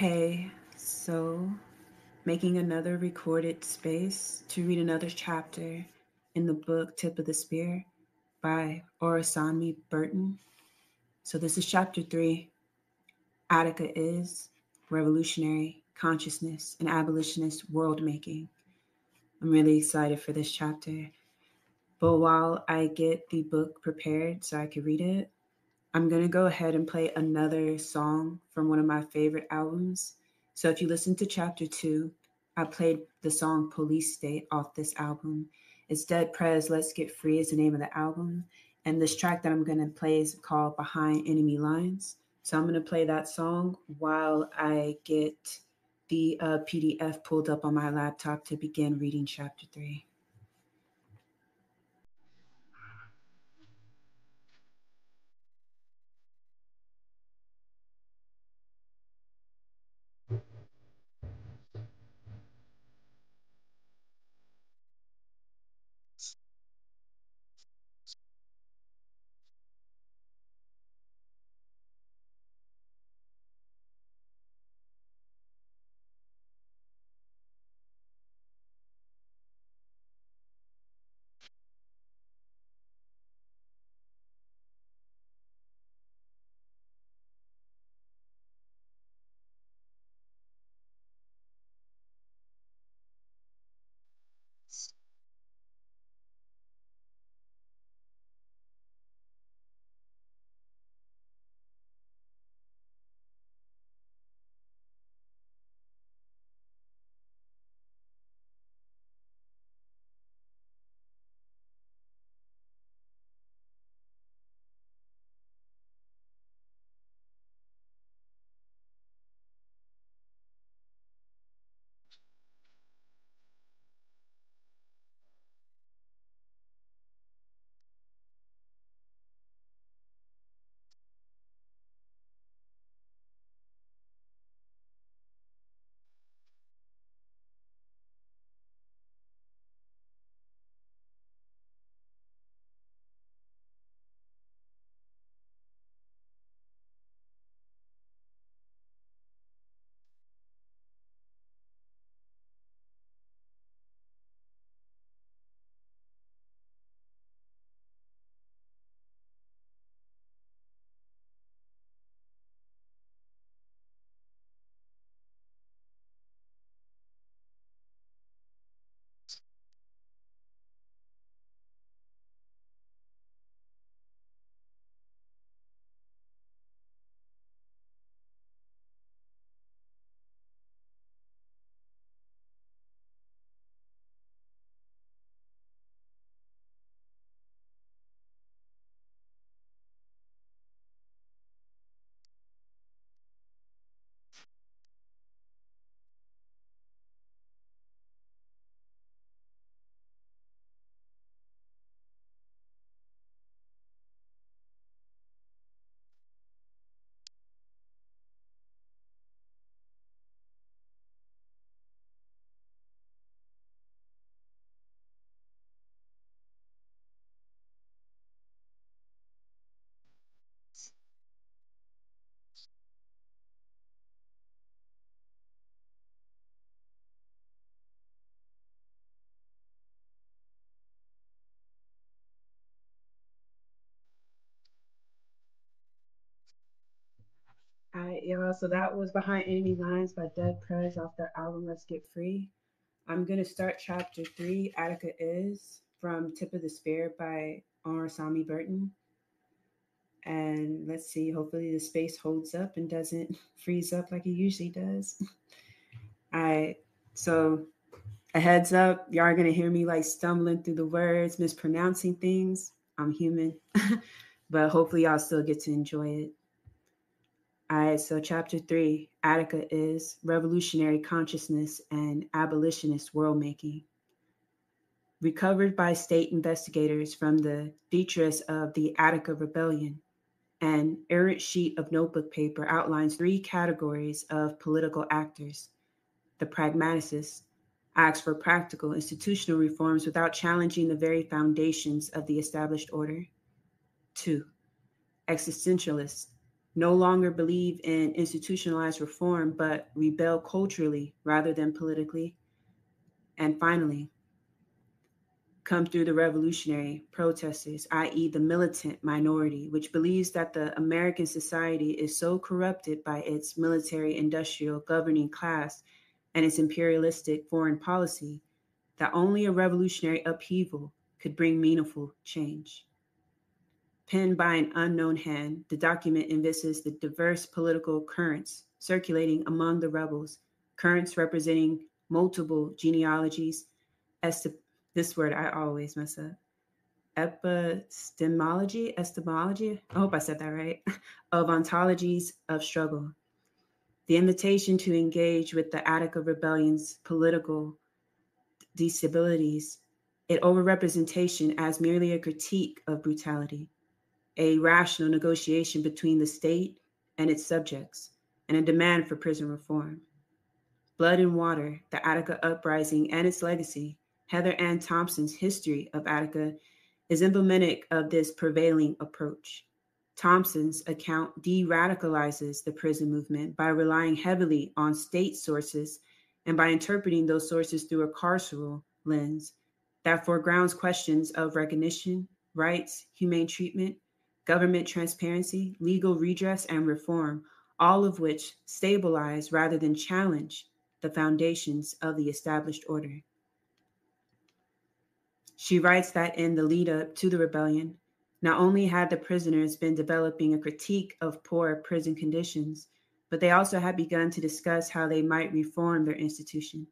Hey, so making another recorded space to read another chapter in the book Tip of the Spear by Orisanmi Burton. So this is chapter 3. Attica is revolutionary consciousness and abolitionist world making. I'm really excited for this chapter. But while I get the book prepared so I can read it, I'm going to go ahead and play another song from one of my favorite albums. So if you listen to chapter 2, I played the song Police State off this album. It's Dead Prez Let's Get Free is the name of the album. And this track that I'm going to play is called Behind Enemy Lines. So I'm going to play that song while I get the PDF pulled up on my laptop to begin reading chapter 3. Yeah, so that was Behind Enemy Lines by Dead Prez off their album Let's Get Free. I'm going to start chapter 3, Attica Is, from Tip of the Spear by Orisanmi Burton. And let's see, hopefully the space holds up and doesn't freeze up like it usually does. All right, so a heads up, y'all are going to hear me like stumbling through the words, mispronouncing things. I'm human, but hopefully y'all still get to enjoy it. All right, so chapter 3, Attica Is Revolutionary Consciousness and Abolitionist World Making. Recovered by state investigators from the detritus of the Attica Rebellion, an errant sheet of notebook paper outlines 3 categories of political actors. The pragmaticists asks for practical institutional reforms without challenging the very foundations of the established order. 2. Existentialists no longer believe in institutionalized reform, but rebel culturally rather than politically. And finally, come through the revolutionary protesters, i.e., the militant minority, which believes that the American society is so corrupted by its military industrial governing class and its imperialistic foreign policy that only a revolutionary upheaval could bring meaningful change. Penned by an unknown hand, the document envisages the diverse political currents circulating among the rebels, currents representing multiple genealogies, this word I always mess up, epistemology, I hope I said that right, of ontologies of struggle. The invitation to engage with the Attica Rebellion's political disabilities, it overrepresentation as merely a critique of brutality, a rational negotiation between the state and its subjects, and a demand for prison reform. Blood and Water, the Attica Uprising and its legacy, Heather Ann Thompson's history of Attica, is emblematic of this prevailing approach. Thompson's account de-radicalizes the prison movement by relying heavily on state sources and by interpreting those sources through a carceral lens that foregrounds questions of recognition, rights, humane treatment, government transparency, legal redress, and reform, all of which stabilize rather than challenge the foundations of the established order. She writes that in the lead up to the rebellion, not only had the prisoners been developing a critique of poor prison conditions, but they also had begun to discuss how they might reform their institution,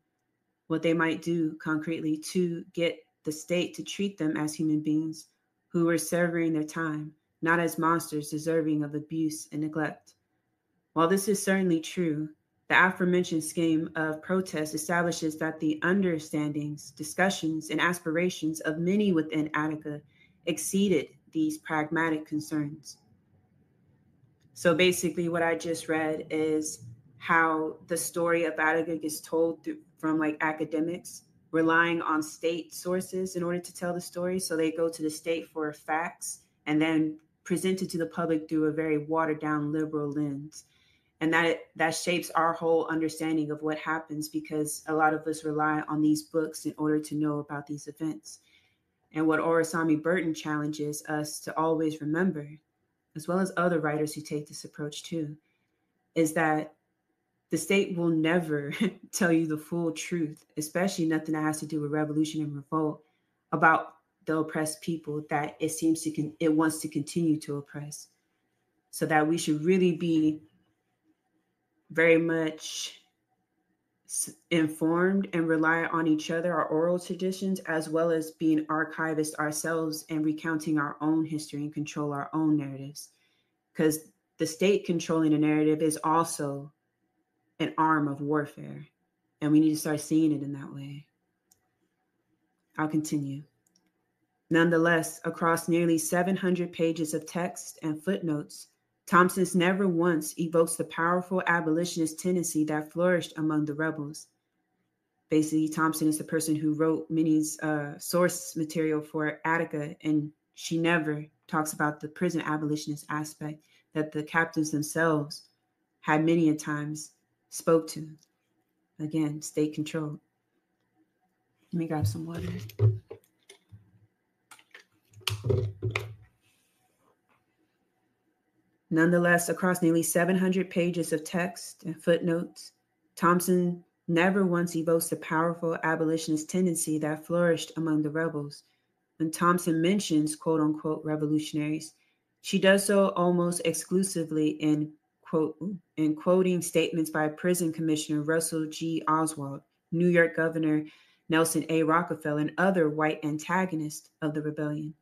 what they might do concretely to get the state to treat them as human beings who were serving their time, not as monsters deserving of abuse and neglect. While this is certainly true, the aforementioned scheme of protest establishes that the understandings, discussions, and aspirations of many within Attica exceeded these pragmatic concerns. So basically, what I just read is how the story of Attica gets told from like academics relying on state sources in order to tell the story. So they go to the state for facts and then present it to the public through a very watered down liberal lens. And that shapes our whole understanding of what happens because a lot of us rely on these books in order to know about these events. And what Orisanmi Burton challenges us to always remember, as well as other writers who take this approach too, is that the state will never tell you the full truth, especially nothing that has to do with revolution and revolt, about the oppressed people that it seems it wants to continue to oppress. So that we should really be very much informed and rely on each other, our oral traditions, as well as being archivists ourselves and recounting our own history and control our own narratives. Because the state controlling a narrative is also an arm of warfare, and we need to start seeing it in that way. I'll continue. Nonetheless, across nearly 700 pages of text and footnotes, Thompson's never once evokes the powerful abolitionist tendency that flourished among the rebels. Basically, Thompson is the person who wrote Minnie's source material for Attica, and she never talks about the prison abolitionist aspect that the captives themselves had many a times spoke to. Again, state controlled. Let me grab some water. Nonetheless, across nearly 700 pages of text and footnotes, Thompson never once evokes the powerful abolitionist tendency that flourished among the rebels. When Thompson mentions quote unquote revolutionaries, she does so almost exclusively in quoting statements by prison commissioner Russell G. Oswald, New York Governor Nelson A. Rockefeller, and other white antagonists of the rebellion.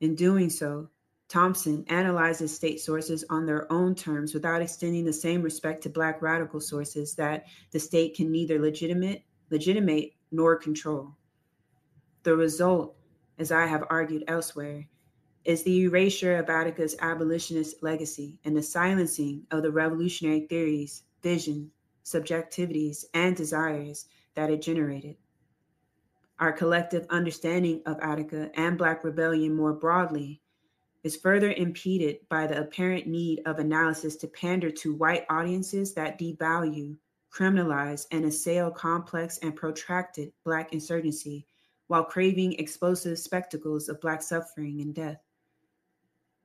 In doing so, Thompson analyzes state sources on their own terms without extending the same respect to Black radical sources that the state can neither legitimate nor control. The result, as I have argued elsewhere, is the erasure of Attica's abolitionist legacy and the silencing of the revolutionary theories, vision, subjectivities, and desires that it generated. Our collective understanding of Attica and Black rebellion more broadly is further impeded by the apparent need of analysis to pander to white audiences that devalue, criminalize, and assail complex and protracted Black insurgency while craving explosive spectacles of Black suffering and death.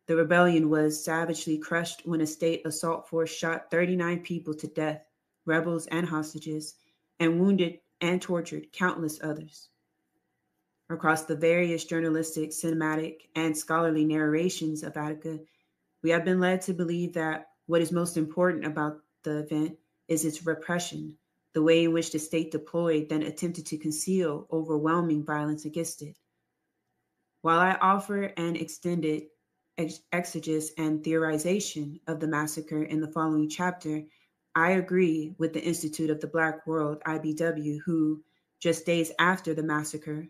The rebellion was savagely crushed when a state assault force shot 39 people to death, rebels and hostages, and wounded and tortured countless others. Across the various journalistic, cinematic, and scholarly narrations of Attica, we have been led to believe that what is most important about the event is its repression, the way in which the state deployed then attempted to conceal overwhelming violence against it. While I offer an extended exegesis and theorization of the massacre in the following chapter, I agree with the Institute of the Black World, IBW, who, just days after the massacre,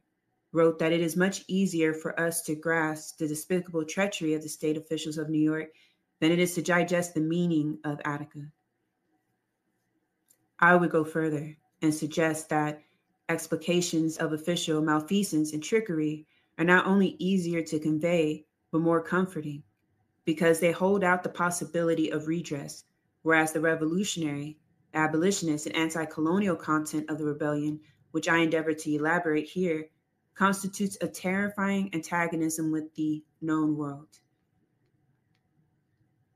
wrote that it is much easier for us to grasp the despicable treachery of the state officials of New York than it is to digest the meaning of Attica. I would go further and suggest that explications of official malfeasance and trickery are not only easier to convey, but more comforting, because they hold out the possibility of redress, whereas the revolutionary, abolitionist, and anti-colonial content of the rebellion, which I endeavor to elaborate here, constitutes a terrifying antagonism with the known world.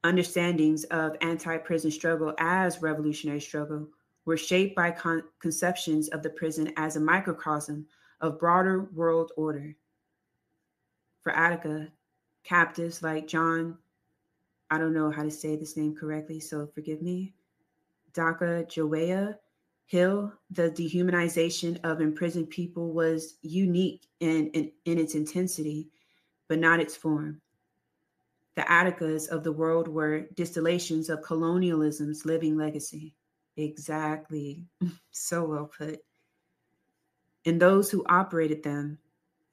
Understandings of anti-prison struggle as revolutionary struggle were shaped by conceptions of the prison as a microcosm of broader world order. For Attica, captives like John, I don't know how to say this name correctly, so forgive me, Sacagawea Hill, the dehumanization of imprisoned people was unique in its intensity, but not its form. The Atticas of the world were distillations of colonialism's living legacy. Exactly. So well put. In those who operated them,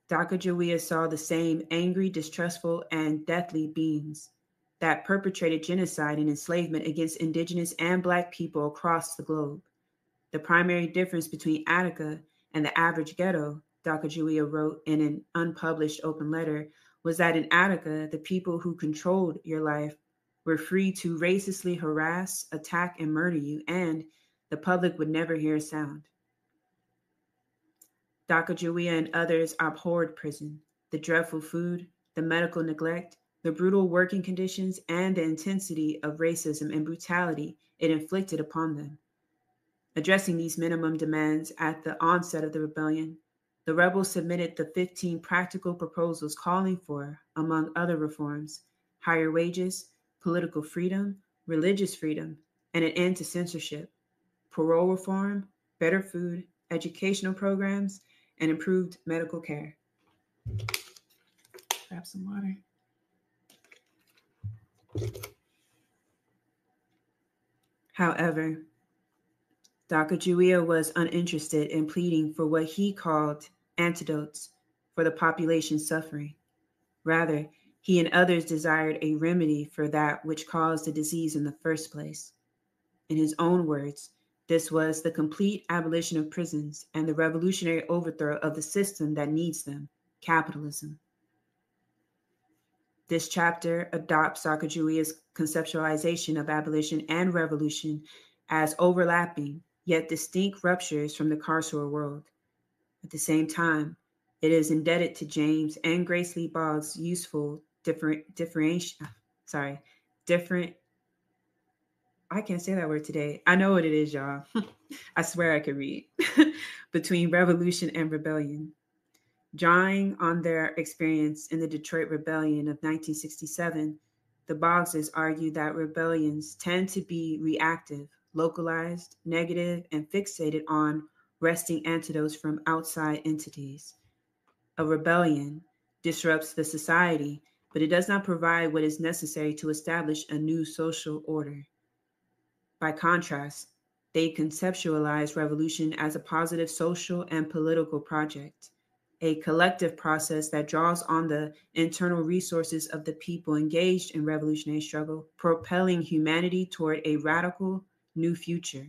Sacagawea saw the same angry, distrustful, and deathly beings that perpetrated genocide and enslavement against indigenous and Black people across the globe. The primary difference between Attica and the average ghetto, Sacagawea wrote in an unpublished open letter, was that in Attica, the people who controlled your life were free to racistly harass, attack, and murder you, and the public would never hear a sound. Sacagawea and others abhorred prison, the dreadful food, the medical neglect, the brutal working conditions, and the intensity of racism and brutality it inflicted upon them. Addressing these minimum demands at the onset of the rebellion, the rebels submitted the 15 practical proposals calling for, among other reforms, higher wages, political freedom, religious freedom, and an end to censorship, parole reform, better food, educational programs, and improved medical care. Grab some water. However, Sacagawea was uninterested in pleading for what he called antidotes for the population's suffering. Rather, he and others desired a remedy for that which caused the disease in the first place. In his own words, this was the complete abolition of prisons and the revolutionary overthrow of the system that needs them, capitalism. This chapter adopts Sacagawea's conceptualization of abolition and revolution as overlapping, yet distinct ruptures from the carceral world. At the same time, it is indebted to James and Grace Lee Boggs' useful I can't say that word today. I know what it is, y'all. I swear I could read. Between revolution and rebellion. Drawing on their experience in the Detroit Rebellion of 1967, the Boggses argue that rebellions tend to be reactive, localized, negative, and fixated on wresting antidotes from outside entities. A rebellion disrupts the society, but it does not provide what is necessary to establish a new social order. By contrast, they conceptualize revolution as a positive social and political project, a collective process that draws on the internal resources of the people engaged in revolutionary struggle, propelling humanity toward a radical new future,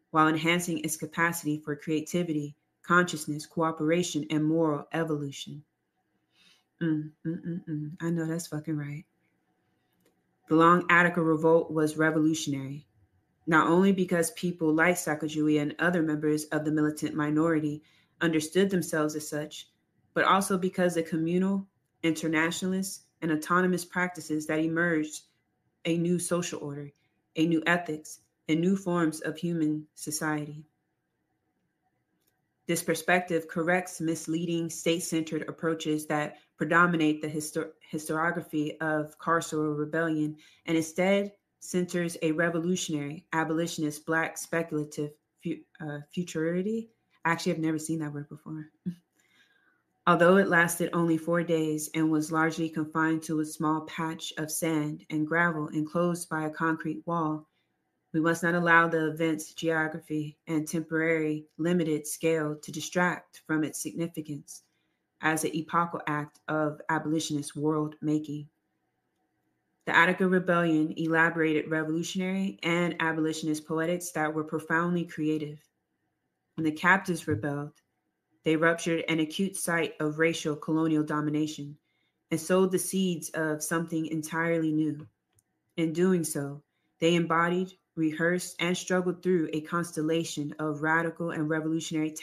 while enhancing its capacity for creativity, consciousness, cooperation, and moral evolution. I know that's fucking right. The Long Attica Revolt was revolutionary, not only because people like Sacagawea and other members of the militant minority understood themselves as such, but also because the communal, internationalist, and autonomous practices that emerged a new social order, a new ethics, and new forms of human society. This perspective corrects misleading state-centered approaches that predominate the historiography of carceral rebellion and instead centers a revolutionary, abolitionist, Black speculative futurity. Actually, I've never seen that word before. Although it lasted only 4 days and was largely confined to a small patch of sand and gravel enclosed by a concrete wall, we must not allow the event's geography and temporary limited scale to distract from its significance as an epochal act of abolitionist world making. The Attica Rebellion elaborated revolutionary and abolitionist poetics that were profoundly creative. When the captives rebelled, they ruptured an acute site of racial colonial domination and sowed the seeds of something entirely new. In doing so, they embodied, rehearsed, and struggled through a constellation of radical and revolutionary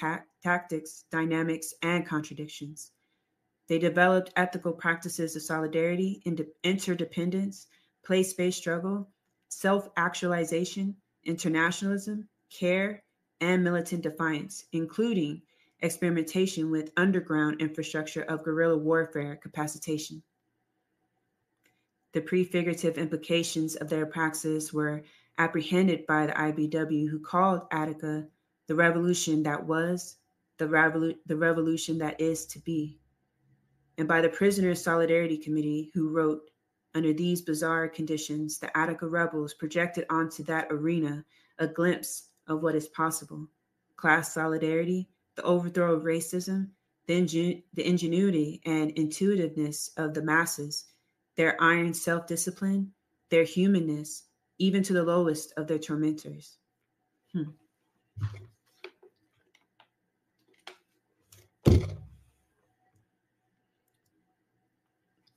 tactics, dynamics, and contradictions. They developed ethical practices of solidarity, interdependence, place based struggle, self actualization, internationalism, care, and militant defiance, including experimentation with underground infrastructure of guerrilla warfare capacitation. The prefigurative implications of their praxis were apprehended by the IBW, who called Attica the revolution that was, the revolution that is to be, and by the Prisoners' Solidarity Committee, who wrote, under these bizarre conditions, the Attica rebels projected onto that arena a glimpse of what is possible: class solidarity, the overthrow of racism, the ingenuity and intuitiveness of the masses, their iron self-discipline, their humanness, even to the lowest of their tormentors.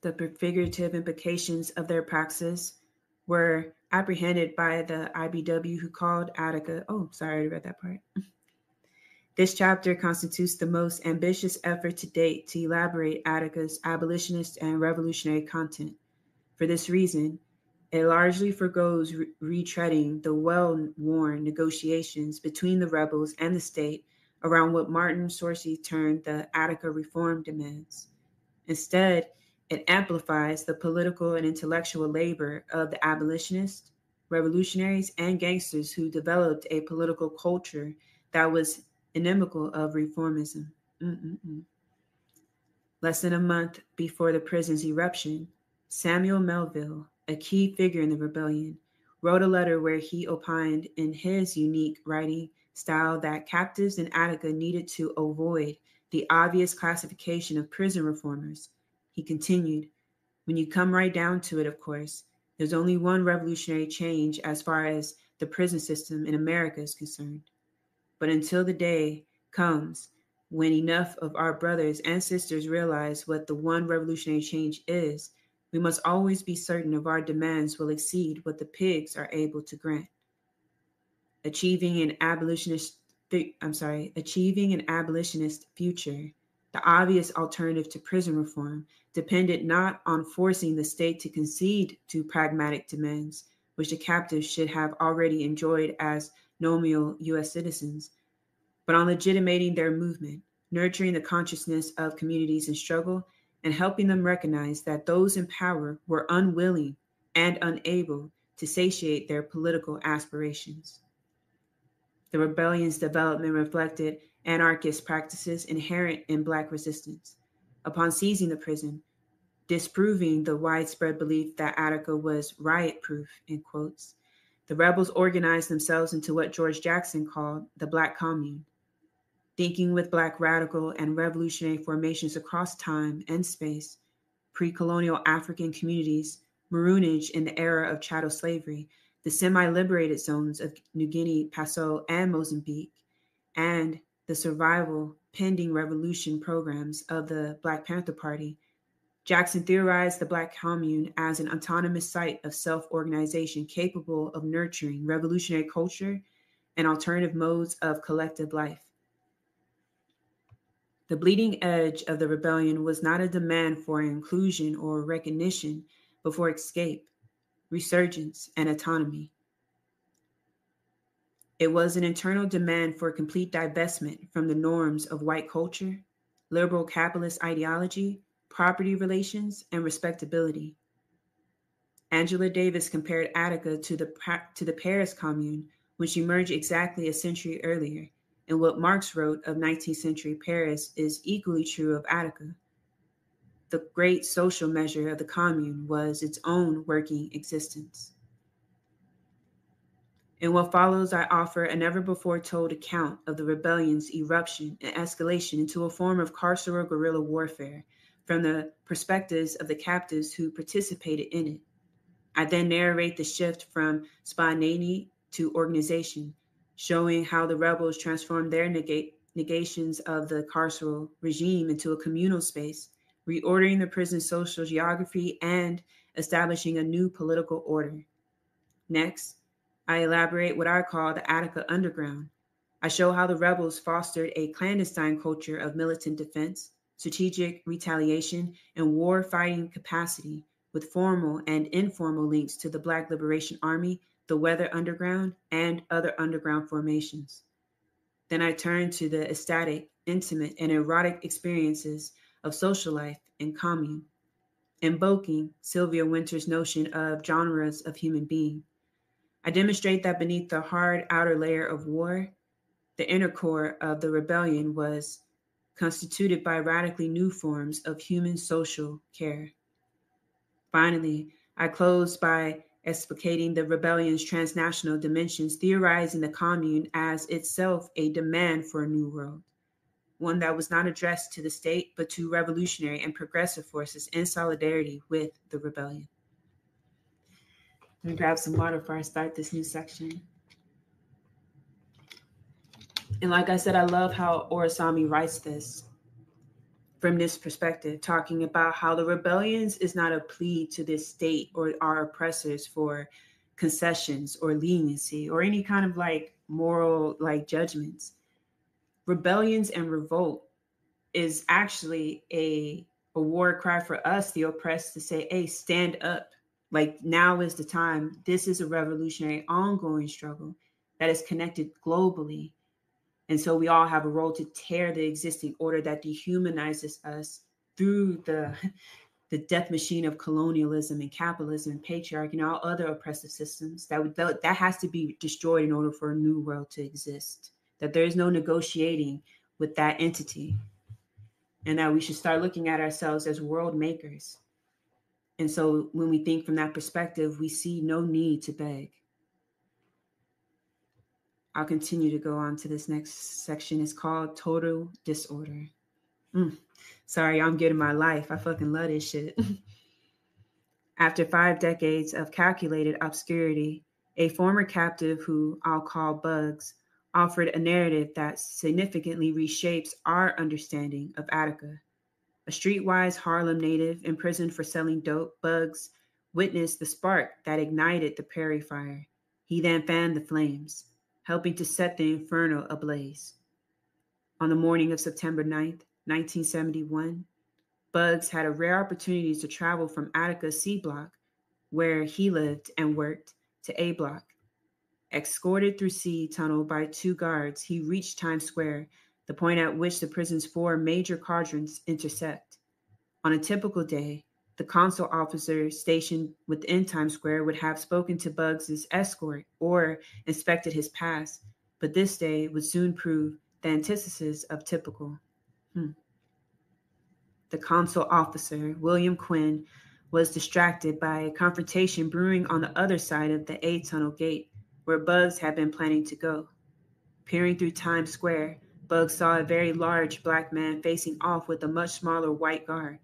The prefigurative implications of their praxis were apprehended by the IBW, who called Attica. Oh, sorry, I read that part. This chapter constitutes the most ambitious effort to date to elaborate Attica's abolitionist and revolutionary content. For this reason, it largely forgoes retreading the well-worn negotiations between the rebels and the state around what Martin Sorcy termed the Attica reform demands. Instead, it amplifies the political and intellectual labor of the abolitionists, revolutionaries, and gangsters who developed a political culture that was inimical of reformism. Less than a month before the prison's eruption, Samuel Melville, a key figure in the rebellion, wrote a letter where he opined in his unique writing style that captives in Attica needed to avoid the obvious classification of prison reformers. He continued, when you come right down to it, of course, there's only one revolutionary change as far as the prison system in America is concerned. But until the day comes when enough of our brothers and sisters realize what the one revolutionary change is, we must always be certain of our demands will exceed what the pigs are able to grant. Achieving an abolitionist future, the obvious alternative to prison reform, depended not on forcing the state to concede to pragmatic demands, which the captives should have already enjoyed as nominal U.S. citizens, but on legitimating their movement, nurturing the consciousness of communities in struggle, and helping them recognize that those in power were unwilling and unable to satiate their political aspirations. The rebellion's development reflected anarchist practices inherent in Black resistance. Upon seizing the prison, disproving the widespread belief that Attica was riot-proof, in quotes, the rebels organized themselves into what George Jackson called the Black Commune, thinking with Black radical and revolutionary formations across time and space, pre-colonial African communities, maroonage in the era of chattel slavery, the semi-liberated zones of New Guinea, Passau, and Mozambique, and the survival pending revolution programs of the Black Panther Party, Jackson theorized the Black commune as an autonomous site of self-organization capable of nurturing revolutionary culture and alternative modes of collective life. The bleeding edge of the rebellion was not a demand for inclusion or recognition, but for escape, resurgence, and autonomy. It was an internal demand for complete divestment from the norms of white culture, liberal capitalist ideology, property relations, and respectability. Angela Davis compared Attica to the Paris Commune, which emerged exactly a century earlier, and what Marx wrote of 19th century Paris is equally true of Attica. The great social measure of the Commune was its own working existence. In what follows, I offer a never-before-told account of the rebellion's eruption and escalation into a form of carceral guerrilla warfare from the perspectives of the captives who participated in it. I then narrate the shift from spontaneity to organization, showing how the rebels transformed their negations of the carceral regime into a communal space, reordering the prison's social geography and establishing a new political order. Next, I elaborate what I call the Attica Underground. I show how the rebels fostered a clandestine culture of militant defense, strategic retaliation, and war fighting capacity, with formal and informal links to the Black Liberation Army, the Weather Underground, and other underground formations. Then I turn to the ecstatic, intimate, and erotic experiences of social life and commune, invoking Sylvia Wynter's notion of genres of human being. I demonstrate that beneath the hard outer layer of war, the inner core of the rebellion was constituted by radically new forms of human social care. Finally, I close by explicating the rebellion's transnational dimensions, theorizing the commune as itself a demand for a new world, one that was not addressed to the state, but to revolutionary and progressive forces in solidarity with the rebellion. Let me grab some water before I start this new section. And like I said, I love how Orisanmi writes this from this perspective, talking about how the rebellions is not a plea to this state or our oppressors for concessions or leniency or any kind of like moral like judgments. Rebellions and revolt is actually a war cry for us, the oppressed, to say, hey, stand up. Like now is the time. This is a revolutionary ongoing struggle that is connected globally. And so we all have a role to tear the existing order that dehumanizes us through the death machine of colonialism and capitalism and patriarchy and all other oppressive systems. That has to be destroyed in order for a new world to exist. That there is no negotiating with that entity. And that we should start looking at ourselves as world makers. And so when we think from that perspective, we see no need to beg. I'll continue to go on to this next section. It's called Total Disorder. Sorry, I'm getting my life. I fucking love this shit. After 5 decades of calculated obscurity, a former captive who I'll call Bugs offered a narrative that significantly reshapes our understanding of Attica. A streetwise Harlem native imprisoned for selling dope, Bugs witnessed the spark that ignited the prairie fire. He then fanned the flames, helping to set the inferno ablaze. On the morning of September 9th, 1971, Bugs had a rare opportunity to travel from Attica's C block, where he lived and worked, to A block. Escorted through C tunnel by 2 guards, he reached Times Square, the point at which the prison's 4 major quadrants intersect. On a typical day, the consul officer stationed within Times Square would have spoken to Bugs' escort or inspected his pass, but this day would soon prove the antithesis of typical. The consul officer, William Quinn, was distracted by a confrontation brewing on the other side of the A tunnel gate, where Bugs had been planning to go. Peering through Times Square, Bugs saw a very large black man facing off with a much smaller white guard.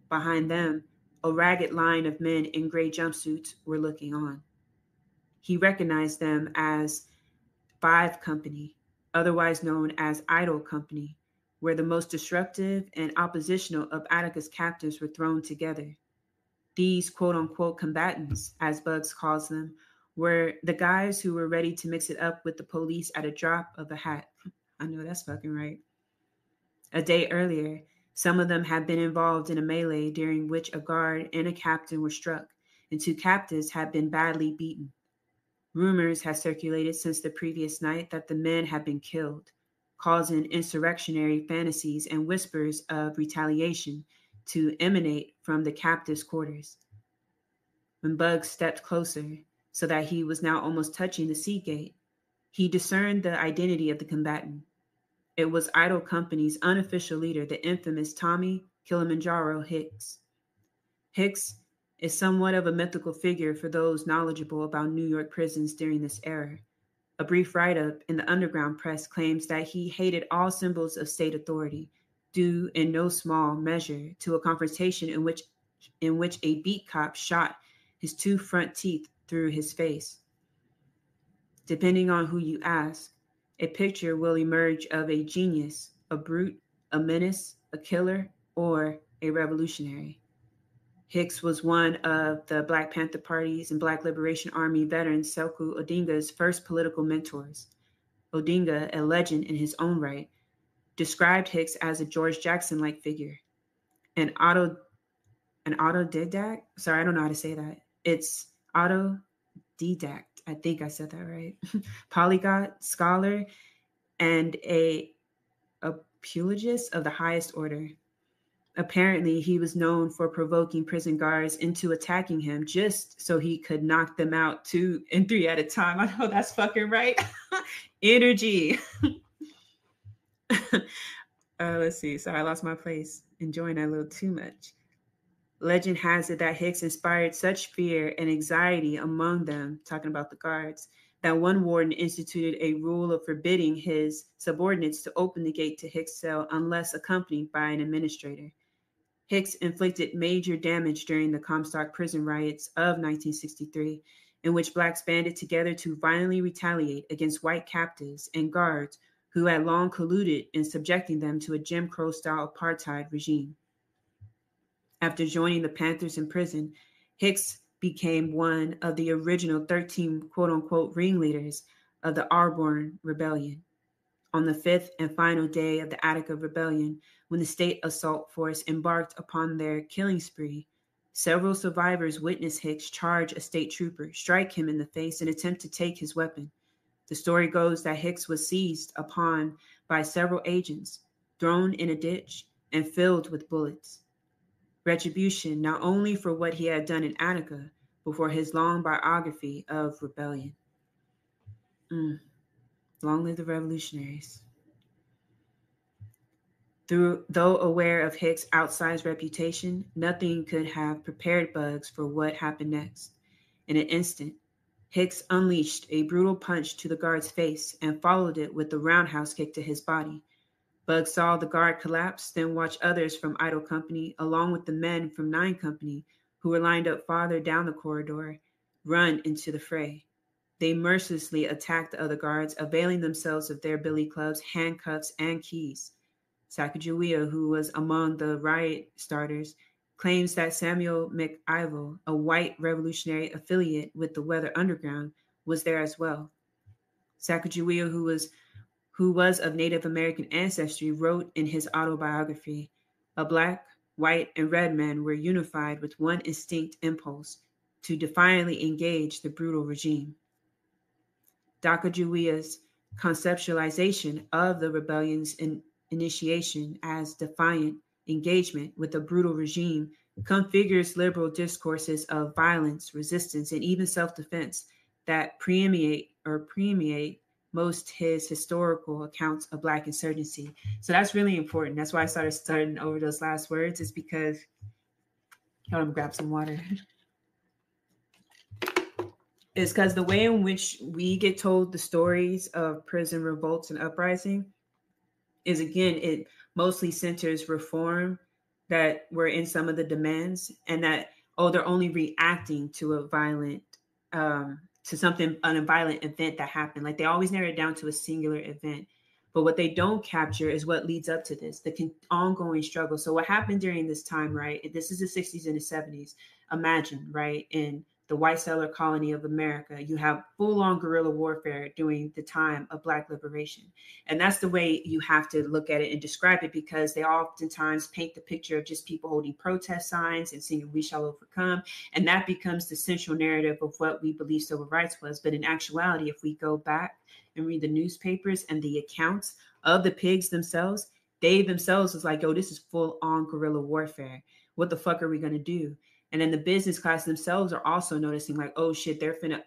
Behind them, a ragged line of men in gray jumpsuits were looking on. He recognized them as 5 Company, otherwise known as Idol Company, where the most destructive and oppositional of Attica's captives were thrown together. These quote-unquote combatants, as Bugs calls them, were the guys who were ready to mix it up with the police at a drop of a hat. I know that's fucking right. A day earlier, some of them had been involved in a melee during which a guard and a captain were struck, and 2 captives had been badly beaten. Rumors had circulated since the previous night that the men had been killed, causing insurrectionary fantasies and whispers of retaliation to emanate from the captives' quarters. When Bugs stepped closer, so that he was now almost touching the sea gate, he discerned the identity of the combatant. It was Idle Company's unofficial leader, the infamous Tommy Kilimanjaro Hicks. Hicks is somewhat of a mythical figure for those knowledgeable about New York prisons during this era. A brief write-up in the underground press claims that he hated all symbols of state authority, due in no small measure to a confrontation in which a beat cop shot his 2 front teeth through his face. Depending on who you ask, a picture will emerge of a genius, a brute, a menace, a killer, or a revolutionary. Hicks was one of the Black Panther Party's and Black Liberation Army veteran Sekou Odinga's first political mentors. Odinga, a legend in his own right, described Hicks as a George Jackson-like figure, an autodidact. Sorry, I don't know how to say that. It's autodidact. I think I said that right. Polyglot, scholar, and a apologist of the highest order. Apparently, he was known for provoking prison guards into attacking him just so he could knock them out 2 and 3 at a time. I know that's fucking right. Energy. Let's see. Sorry, I lost my place. Enjoying that a little too much. Legend has it that Hicks inspired such fear and anxiety among them, talking about the guards, that one warden instituted a rule of forbidding his subordinates to open the gate to Hicks' cell unless accompanied by an administrator. Hicks inflicted major damage during the Comstock prison riots of 1963, in which blacks banded together to violently retaliate against white captives and guards who had long colluded in subjecting them to a Jim Crow-style apartheid regime. After joining the Panthers in prison, Hicks became one of the original 13 quote-unquote ringleaders of the Arborn Rebellion. On the 5th and final day of the Attica Rebellion, when the state assault force embarked upon their killing spree, several survivors witnessed Hicks charge a state trooper, strike him in the face, and attempt to take his weapon. The story goes that Hicks was seized upon by several agents, thrown in a ditch, and filled with bullets. Retribution not only for what he had done in Attica, but for his long biography of rebellion. Long live the revolutionaries. Though aware of Hicks' outsized reputation, nothing could have prepared Bugs for what happened next. In an instant, Hicks unleashed a brutal punch to the guard's face and followed it with a roundhouse kick to his body. Bugs saw the guard collapse, then watched others from Idle Company, along with the men from 9 Company, who were lined up farther down the corridor, run into the fray. They mercilessly attacked the other guards, availing themselves of their billy clubs, handcuffs, and keys. Sacagawea, who was among the riot starters, claims that Samuel McIvor, a white revolutionary affiliate with the Weather Underground, was there as well. Sacagawea, who was of Native American ancestry, wrote in his autobiography, "A black, white, and red men were unified with one instinct impulse to defiantly engage the brutal regime." Sacagawea's conceptualization of the rebellion's initiation as defiant engagement with a brutal regime configures liberal discourses of violence, resistance, and even self-defense that permeate most his historical accounts of Black insurgency. So that's really important. That's why I starting over those last words, is because, hold on, grab some water. Is because the way in which we get told the stories of prison revolts and uprising is, again, it mostly centers reform that were in some of the demands, and that, they're only reacting to a violent, a violent event that happened. Like, they always narrow it down to a singular event. But what they don't capture is what leads up to this, the ongoing struggle. So what happened during this time, right? This is the 60s and the 70s. Imagine, right, in the white settler colony of America, you have full-on guerrilla warfare during the time of Black liberation. And that's the way you have to look at it and describe it, because they oftentimes paint the picture of just people holding protest signs and singing "We Shall Overcome." And that becomes the central narrative of what we believe civil rights was. But in actuality, if we go back and read the newspapers and the accounts of the pigs themselves, they themselves was like, yo, this is full-on guerrilla warfare. What the fuck are we going to do? And then the business class themselves are also noticing like, oh shit, they're finna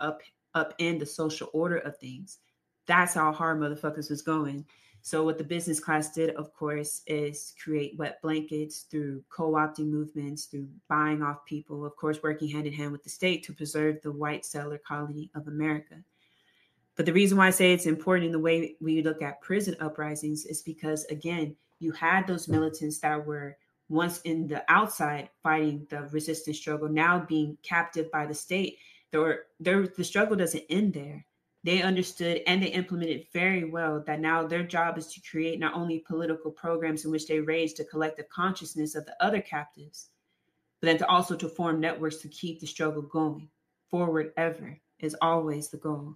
upend the social order of things. That's how hard motherfuckers was going. So what the business class did, of course, is create wet blankets through co-opting movements, through buying off people, of course, working hand in hand with the state to preserve the white settler colony of America. But the reason why I say it's important in the way we look at prison uprisings is because, again, you had those militants that were once in the outside fighting the resistance struggle, now being captive by the state. The struggle doesn't end there. They understood and they implemented very well that now their job is to create not only political programs in which they raise the collective consciousness of the other captives, but then to also to form networks to keep the struggle going forward ever is always the goal.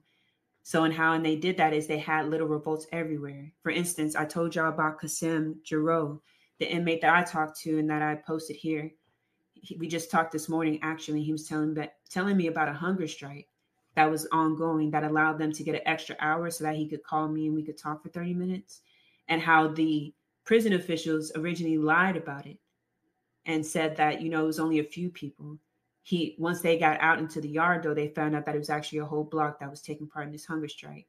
So, and they did that is they had little revolts everywhere. For instance, I told y'all about Kasim Giroux, the inmate that I talked to and that I posted here. We just talked this morning, actually. He was telling me about a hunger strike that was ongoing that allowed them to get an extra hour so that he could call me and we could talk for 30 minutes, and how the prison officials originally lied about it and said that, it was only a few people. Once they got out into the yard, though, they found out that it was actually a whole block that was taking part in this hunger strike.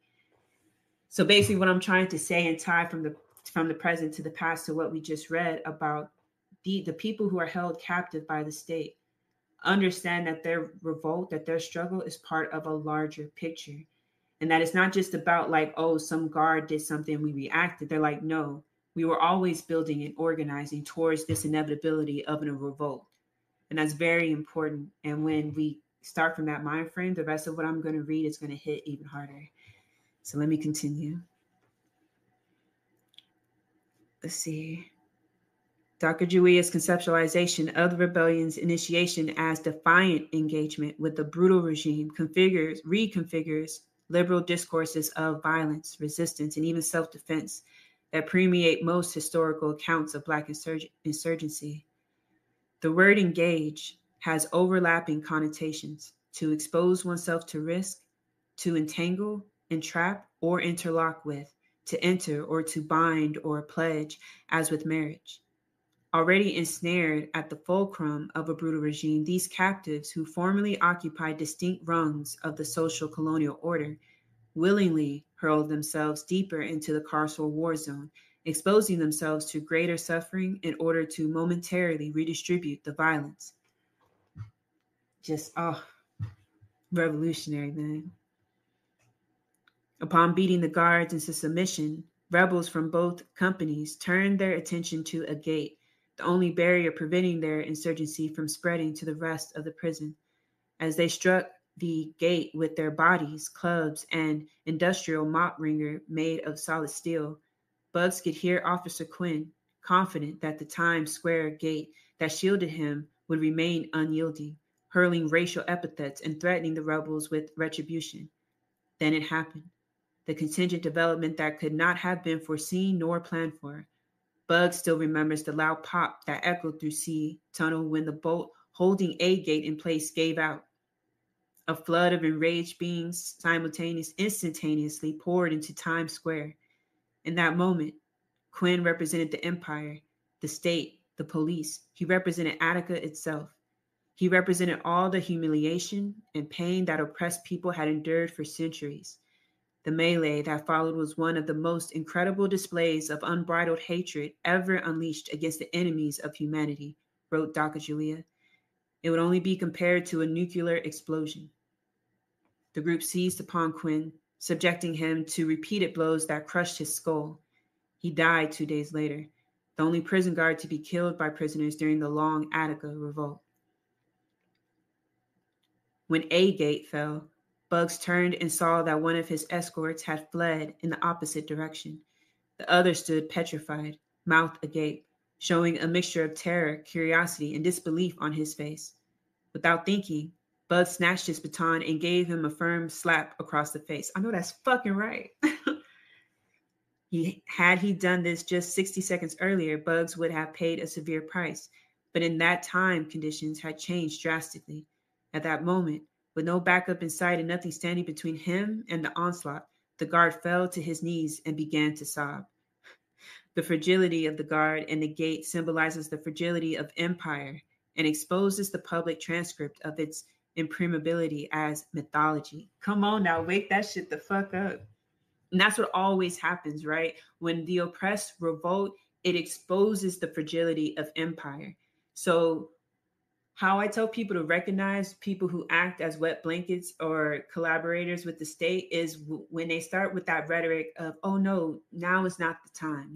So basically what I'm trying to say and tie from the present to the past to what we just read about the people who are held captive by the state understand that their revolt, that their struggle is part of a larger picture. And that it's not just about like, oh, some guard did something, we reacted. They're like, no, we were always building and organizing towards this inevitability of a revolt. And that's very important. And when we start from that mind frame, the rest of what I'm going to read is going to hit even harder. So let me continue. Let's see. Dr. Julia's conceptualization of the rebellion's initiation as defiant engagement with the brutal regime reconfigures liberal discourses of violence, resistance, and even self-defense that permeate most historical accounts of Black insurgency. The word engage has overlapping connotations: to expose oneself to risk, to entangle, entrap, or interlock with, to enter or to bind or pledge, as with marriage. Already ensnared at the fulcrum of a brutal regime, these captives who formerly occupied distinct rungs of the social colonial order willingly hurled themselves deeper into the carceral war zone, exposing themselves to greater suffering in order to momentarily redistribute the violence. Just, revolutionary, man. Upon beating the guards into submission, rebels from both companies turned their attention to a gate, the only barrier preventing their insurgency from spreading to the rest of the prison. As they struck the gate with their bodies, clubs, and industrial mop wringer made of solid steel, Bugs could hear Officer Quinn, confident that the Times Square gate that shielded him would remain unyielding, hurling racial epithets and threatening the rebels with retribution. Then it happened. The contingent development that could not have been foreseen nor planned for. Bugs still remembers the loud pop that echoed through C tunnel when the bolt holding A gate in place gave out. A flood of enraged beings instantaneously poured into Times Square. In that moment, Quinn represented the empire, the state, the police. He represented Attica itself. He represented all the humiliation and pain that oppressed people had endured for centuries. The melee that followed was one of the most incredible displays of unbridled hatred ever unleashed against the enemies of humanity, wrote Dr. Julia. It would only be compared to a nuclear explosion. The group seized upon Quinn, subjecting him to repeated blows that crushed his skull. He died 2 days later, the only prison guard to be killed by prisoners during the Long Attica Revolt. When A gate fell, Bugs turned and saw that one of his escorts had fled in the opposite direction. The other stood petrified, mouth agape, showing a mixture of terror, curiosity, and disbelief on his face. Without thinking, Bud snatched his baton and gave him a firm slap across the face. I know that's fucking right. Had he done this just 60 seconds earlier, Bugs would have paid a severe price. But in that time, conditions had changed drastically. At that moment, with no backup in sight and nothing standing between him and the onslaught, the guard fell to his knees and began to sob. The fragility of the guard and the gate symbolizes the fragility of empire and exposes the public transcript of its imprimability as mythology. Come on now, wake that shit the fuck up. And that's what always happens, right? When the oppressed revolt, it exposes the fragility of empire. So how I tell people to recognize people who act as wet blankets or collaborators with the state is when they start with that rhetoric of, oh no, now is not the time.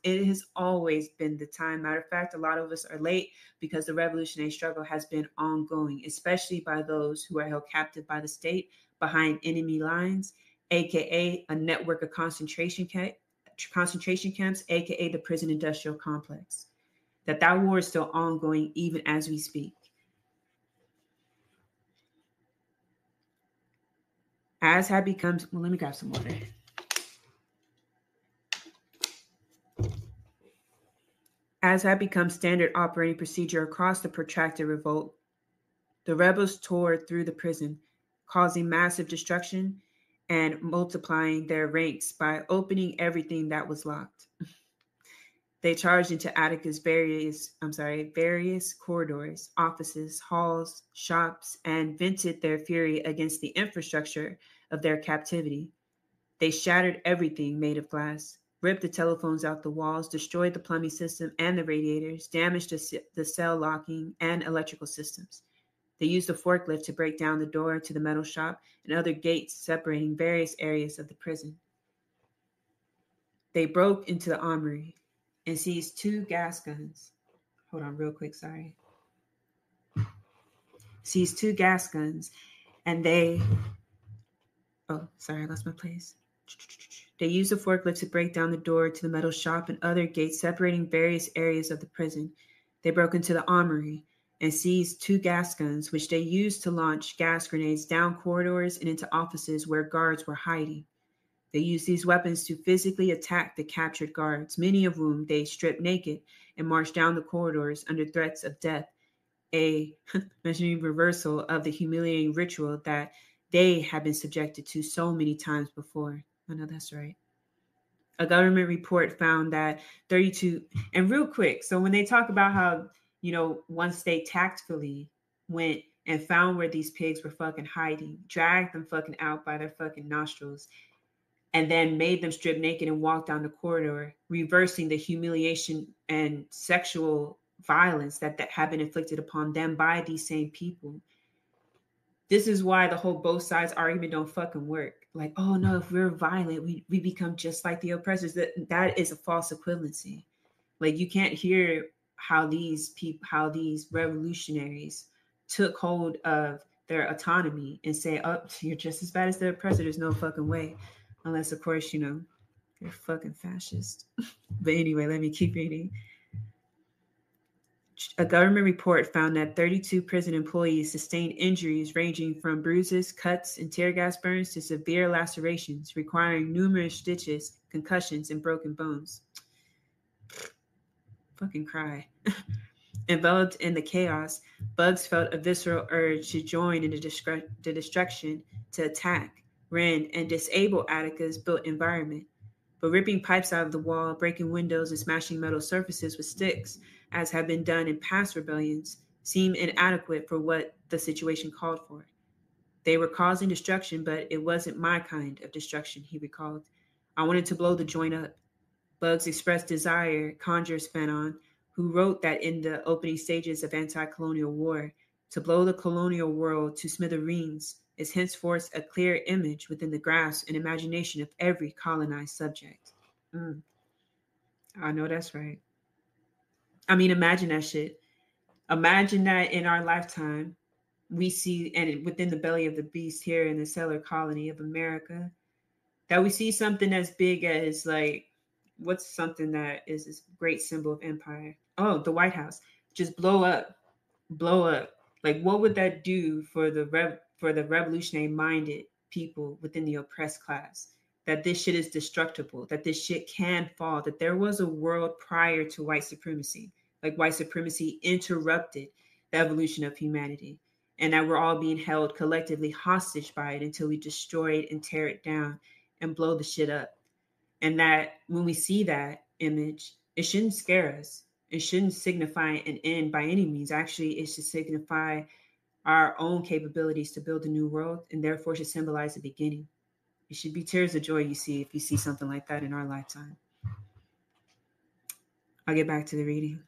It has always been the time. Matter of fact, a lot of us are late because the revolutionary struggle has been ongoing, especially by those who are held captive by the state behind enemy lines, aka a network of concentration camps, aka the prison industrial complex. That war is still ongoing even as we speak. As had become, well, let me grab some water. As had become standard operating procedure across the protracted revolt, the rebels tore through the prison, causing massive destruction and multiplying their ranks by opening everything that was locked. They charged into Attica's various corridors, offices, halls, shops, and vented their fury against the infrastructure of their captivity. They shattered everything made of glass, ripped the telephones out the walls, destroyed the plumbing system and the radiators, damaged the cell locking and electrical systems. They used a forklift to break down the door to the metal shop and other gates separating various areas of the prison. They broke into the armory and seized 2 gas guns. Hold on real quick, sorry. Seized 2 gas guns and I lost my place. They used a forklift to break down the door to the metal shop and other gates separating various areas of the prison. They broke into the armory and seized 2 gas guns, which they used to launch gas grenades down corridors and into offices where guards were hiding. They used these weapons to physically attack the captured guards, many of whom they stripped naked and marched down the corridors under threats of death, a mentioning reversal of the humiliating ritual that they had been subjected to so many times before. I know that's right. A government report found that 32, and real quick, so when they talk about how, once they tactfully went and found where these pigs were fucking hiding, dragged them fucking out by their fucking nostrils, and then made them strip naked and walk down the corridor, reversing the humiliation and sexual violence that had been inflicted upon them by these same people. This is why the whole both sides argument don't fucking work. Like, oh no, if we're violent, we become just like the oppressors. That is a false equivalency. Like, you can't hear how these revolutionaries took hold of their autonomy and say, oh, you're just as bad as the oppressor. There's no fucking way. Unless, of course, you're fucking fascist. But anyway, let me keep reading. A government report found that 32 prison employees sustained injuries ranging from bruises, cuts, and tear gas burns to severe lacerations, requiring numerous stitches, concussions, and broken bones. Fucking cry. Enveloped in the chaos, Bugs felt a visceral urge to join in the destruction, to attack, rend, and disable Attica's built environment. But ripping pipes out of the wall, breaking windows, and smashing metal surfaces with sticks, as had been done in past rebellions, seemed inadequate for what the situation called for. They were causing destruction, but it wasn't my kind of destruction, he recalled. I wanted to blow the joint up. Bugs expressed desire, Conjure span on, who wrote that in the opening stages of anti-colonial war, to blow the colonial world to smithereens is henceforth a clear image within the grasp and imagination of every colonized subject. I know that's right. I mean, imagine that shit. Imagine that in our lifetime, we see, and within the belly of the beast here in the settler colony of America, that we see something as big as like what's something that is this great symbol of empire? Oh, the White House. Just blow up, blow up. Like, what would that do for for the revolutionary minded people within the oppressed class? That this shit is destructible, that this shit can fall, that there was a world prior to white supremacy. Like, white supremacy interrupted the evolution of humanity, and that we're all being held collectively hostage by it until we destroy it and tear it down and blow the shit up. And that when we see that image, it shouldn't scare us. It shouldn't signify an end by any means. Actually, it should signify our own capabilities to build a new world, and therefore should symbolize the beginning. It should be tears of joy you see if you see something like that in our lifetime. I'll get back to the reading.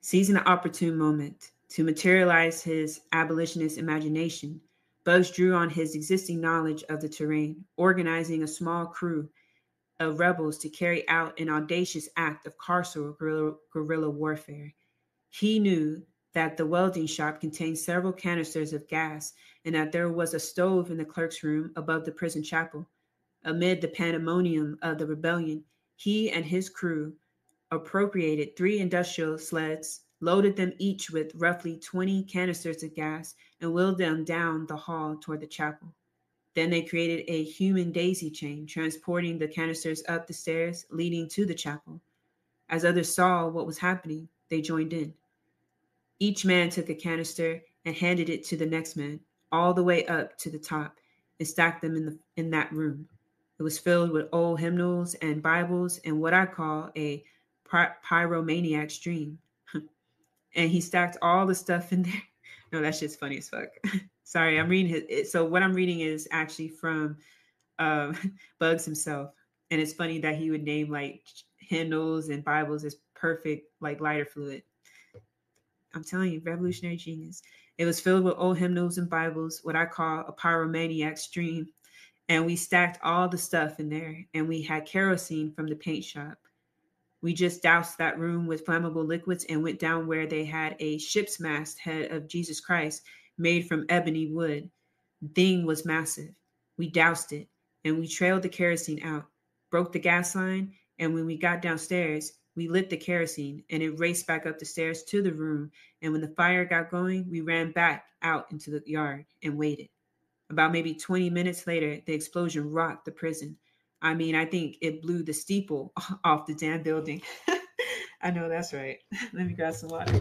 Seizing the opportune moment to materialize his abolitionist imagination, Bugs drew on his existing knowledge of the terrain, organizing a small crew of rebels to carry out an audacious act of carceral guerrilla warfare. He knew that the welding shop contained several canisters of gas and that there was a stove in the clerk's room above the prison chapel. Amid the pandemonium of the rebellion, he and his crew appropriated 3 industrial sleds, loaded them each with roughly 20 canisters of gas, and wheeled them down the hall toward the chapel. Then they created a human daisy chain, transporting the canisters up the stairs leading to the chapel. As others saw what was happening, they joined in. Each man took a canister and handed it to the next man, all the way up to the top, and stacked them in that room. It was filled with old hymnals and Bibles and what I call a pyromaniac stream. And he stacked all the stuff in there. No, that shit's funny as fuck. Sorry, I'm reading his. So what I'm reading is actually from Bugs himself, and it's funny that he would name like hymnals and Bibles as perfect like lighter fluid. I'm telling you, revolutionary genius. It was filled with old hymnals and Bibles, what I call a pyromaniac stream. And we stacked all the stuff in there, and we had kerosene from the paint shop. We just doused that room with flammable liquids and went down where they had a ship's mast head of Jesus Christ made from ebony wood. The thing was massive. We doused it, and we trailed the kerosene out, broke the gas line, and when we got downstairs, we lit the kerosene, and it raced back up the stairs to the room, and when the fire got going, we ran back out into the yard and waited. About maybe 20 minutes later, the explosion rocked the prison. I mean, I think it blew the steeple off the damn building. I know that's right. Let me grab some water.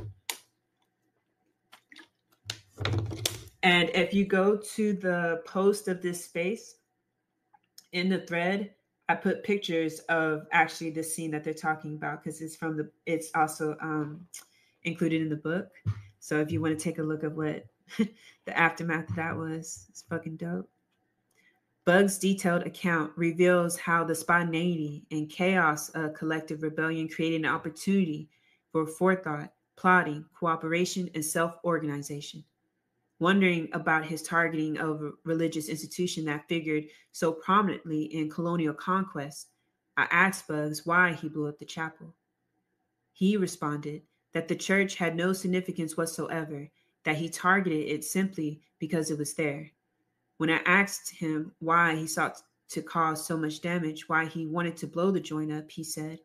And if you go to the post of this space, in the thread, I put pictures of actually the scene that they're talking about because it's also included in the book. So if you want to take a look at what the aftermath of that was, it's fucking dope. Bug's detailed account reveals how the spontaneity and chaos of collective rebellion created an opportunity for forethought, plotting, cooperation, and self-organization. Wondering about his targeting of a religious institution that figured so prominently in colonial conquest, I asked Bugs why he blew up the chapel. He responded that the church had no significance whatsoever, that he targeted it simply because it was there. When I asked him why he sought to cause so much damage, why he wanted to blow the joint up, he said,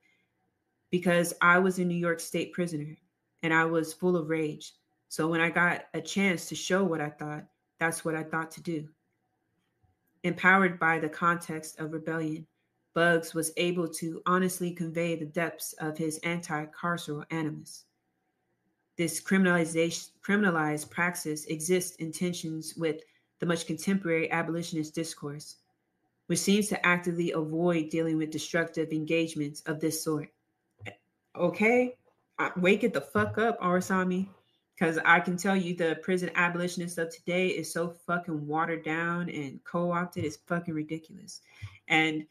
because I was a New York State prisoner and I was full of rage. So when I got a chance to show what I thought, that's what I thought to do. Empowered by the context of rebellion, Bugs was able to honestly convey the depths of his anti-carceral animus. This criminalized praxis exists in tensions with the much contemporary abolitionist discourse, which seems to actively avoid dealing with destructive engagements of this sort. Okay, wake it the fuck up, Orisanmi, because I can tell you the prison abolitionist of today is so fucking watered down and co-opted. It's fucking ridiculous. And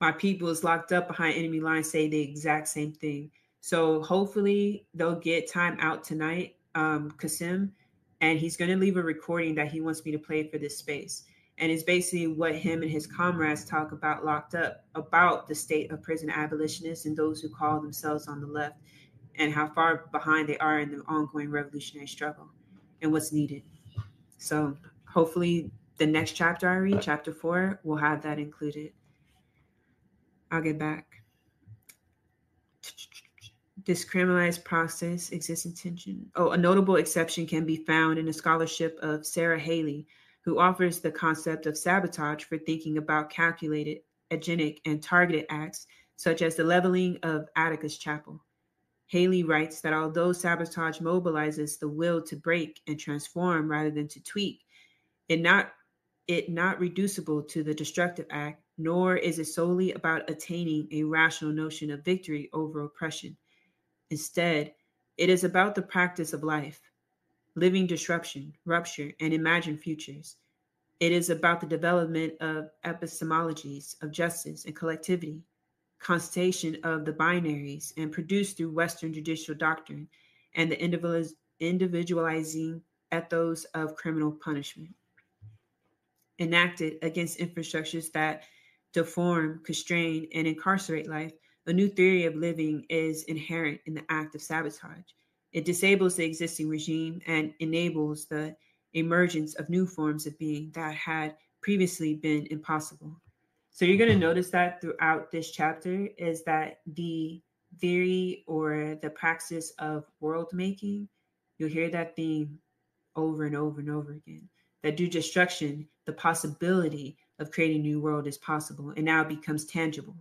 my people is locked up behind enemy lines say the exact same thing. So hopefully they'll get time out tonight, Kasim, and he's going to leave a recording that he wants me to play for this space. And it's basically what him and his comrades talk about locked up, about the state of prison abolitionists and those who call themselves on the left, and how far behind they are in the ongoing revolutionary struggle and what's needed. So hopefully the next chapter I read, chapter 4, will have that included. I'll get back. This criminalized process exists in tension. Oh, a notable exception can be found in the scholarship of Sarah Haley, who offers the concept of sabotage for thinking about calculated, agenic, and targeted acts, such as the leveling of Attica's chapel. Haley writes that although sabotage mobilizes the will to break and transform rather than to tweak, it not reducible to the destructive act, nor is it solely about attaining a rational notion of victory over oppression. Instead, it is about the practice of life, living disruption, rupture, and imagined futures. It is about the development of epistemologies of justice and collectivity, constatation of the binaries, and produced through Western judicial doctrine and the individualizing ethos of criminal punishment, enacted against infrastructures that deform, constrain, and incarcerate life. A new theory of living is inherent in the act of sabotage. It disables the existing regime and enables the emergence of new forms of being that had previously been impossible. So you're going to notice that throughout this chapter is that the theory or the praxis of world making, you'll hear that theme over and over and over again. That due destruction, the possibility of creating a new world is possible and now it becomes tangible.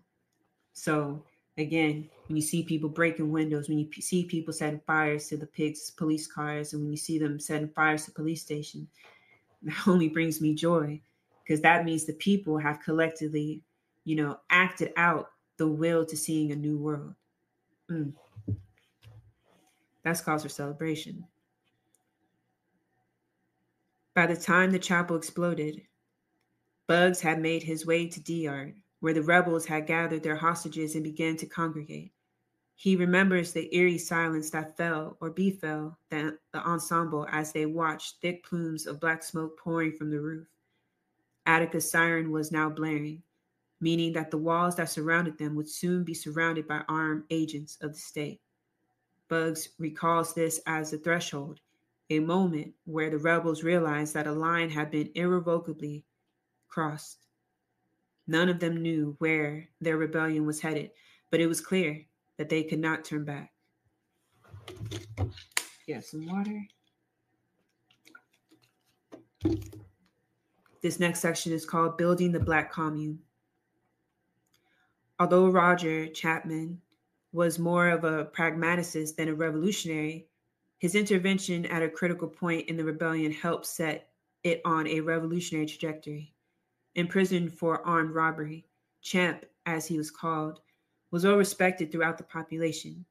So again, when you see people breaking windows, when you see people setting fires to the pigs, police cars, and when you see them setting fires to police stations, that only brings me joy because that means the people have collectively, acted out the will to seeing a new world. That's cause for celebration. By the time the chapel exploded, Bugs had made his way to Diyard, where the rebels had gathered their hostages and began to congregate. He remembers the eerie silence that fell or befell the ensemble as they watched thick plumes of black smoke pouring from the roof. Attica's siren was now blaring, meaning that the walls that surrounded them would soon be surrounded by armed agents of the state. Bugs recalls this as the threshold, a moment where the rebels realized that a line had been irrevocably crossed. None of them knew where their rebellion was headed, but it was clear that they could not turn back. Get some water. This next section is called Building the Black Commune. Although Roger Chapman was more of a pragmaticist than a revolutionary, his intervention at a critical point in the rebellion helped set it on a revolutionary trajectory. Imprisoned for armed robbery, Champ, as he was called, was well respected throughout the population.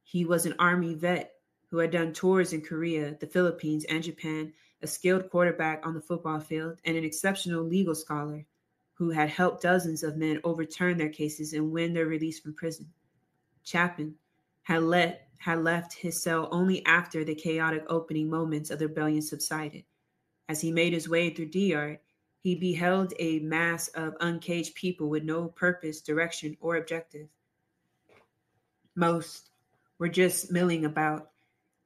He was an Army vet who had done tours in Korea, the Philippines, and Japan, a skilled quarterback on the football field, and an exceptional legal scholar who had helped dozens of men overturn their cases and win their release from prison. Chapman had left his cell only after the chaotic opening moments of the rebellion subsided. As he made his way through Diyard, he beheld a mass of uncaged people with no purpose, direction, or objective. Most were just milling about,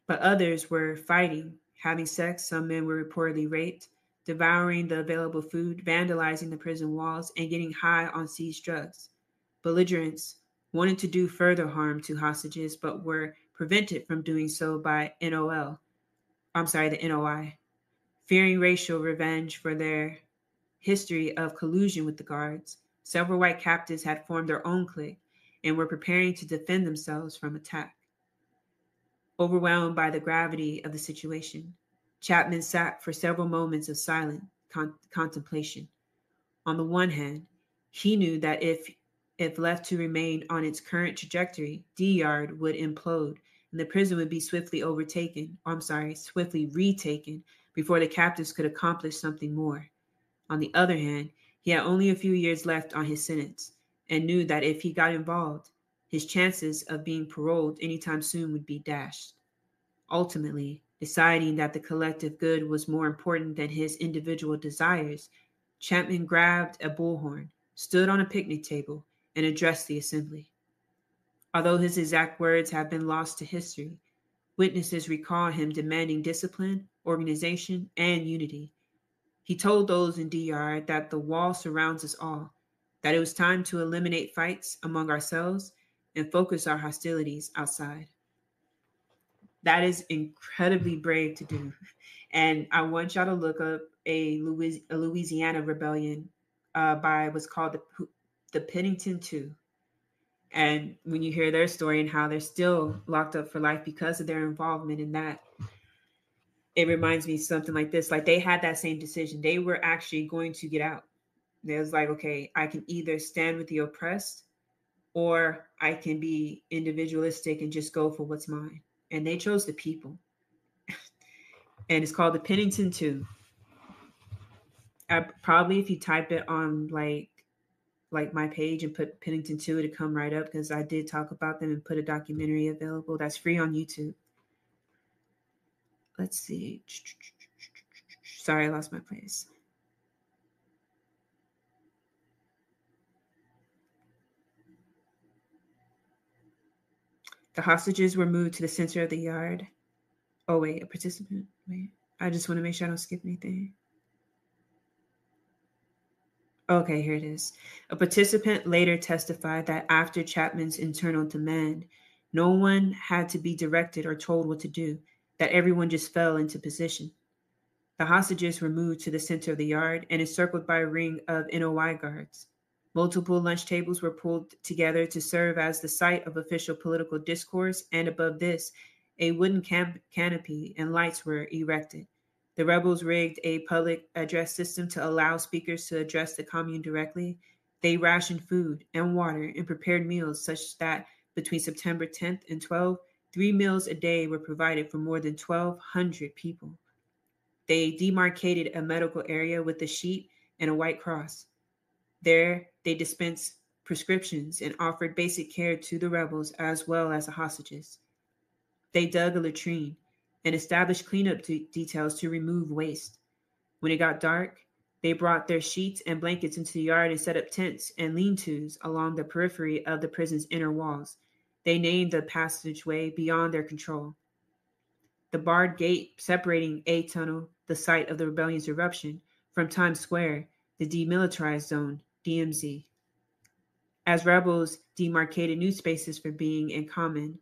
but others were fighting, having sex. Some men were reportedly raped, devouring the available food, vandalizing the prison walls, and getting high on seized drugs. Belligerents wanted to do further harm to hostages, but were prevented from doing so by the NOI, fearing racial revenge for their history of collusion with the guards. Several white captives had formed their own clique and were preparing to defend themselves from attack. Overwhelmed by the gravity of the situation, Chapman sat for several moments of silent contemplation. On the one hand, he knew that if left to remain on its current trajectory, Diyard would implode and the prison would be swiftly retaken before the captives could accomplish something more. On the other hand, he had only a few years left on his sentence and knew that if he got involved, his chances of being paroled anytime soon would be dashed. Ultimately, deciding that the collective good was more important than his individual desires, Chapman grabbed a bullhorn, stood on a picnic table, and addressed the assembly. Although his exact words have been lost to history, witnesses recall him demanding discipline, organization, and unity. He told those in Diyard that the wall surrounds us all. that it was time to eliminate fights among ourselves and focus our hostilities outside. That is incredibly brave to do. And I want y'all to look up a Louisiana rebellion by what's called the Pennington Two. And when you hear their story and how they're still locked up for life because of their involvement in that, it reminds me of something like this. Like they had that same decision. They were actually going to get out. They was like, okay, I can either stand with the oppressed or I can be individualistic and just go for what's mine. And they chose the people. And it's called the Pennington Two. Probably if you type it on like my page and put Pennington 2, to come right up because I did talk about them and put a documentary available that's free on YouTube. Let's see. Sorry, I lost my place. The hostages were moved to the center of the yard. Oh, wait, a participant? Wait, I just want to make sure I don't skip anything. Okay, here it is. A participant later testified that after Chapman's internal demand, no one had to be directed or told what to do, that everyone just fell into position. The hostages were moved to the center of the yard and encircled by a ring of NOI guards. Multiple lunch tables were pulled together to serve as the site of official political discourse, and above this, a wooden canopy and lights were erected. The rebels rigged a public address system to allow speakers to address the commune directly. They rationed food and water and prepared meals such that between September 10th and 12th, 3 meals a day were provided for more than 1,200 people. They demarcated a medical area with a sheet and a white cross. There, they dispensed prescriptions and offered basic care to the rebels as well as the hostages. They dug a latrine and established cleanup details to remove waste. When it got dark, they brought their sheets and blankets into the yard and set up tents and lean-tos along the periphery of the prison's inner walls. They named the passageway beyond their control. The barred gate separating A Tunnel, the site of the rebellion's eruption, from Times Square, the demilitarized zone, DMZ. As rebels demarcated new spaces for being in common,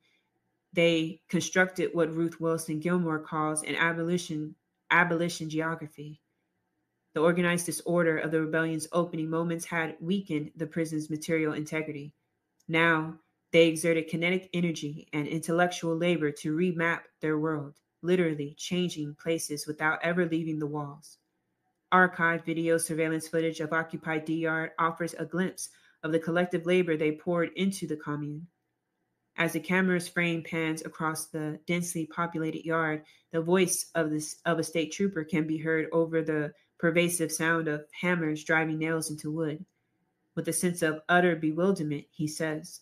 they constructed what Ruth Wilson Gilmore calls an abolition geography. The organized disorder of the rebellion's opening moments had weakened the prison's material integrity. Now, they exerted kinetic energy and intellectual labor to remap their world, literally changing places without ever leaving the walls. Archived video surveillance footage of occupied D-Yard offers a glimpse of the collective labor they poured into the commune. As the camera's frame pans across the densely populated yard, the voice of a state trooper can be heard over the pervasive sound of hammers driving nails into wood. With a sense of utter bewilderment, he says,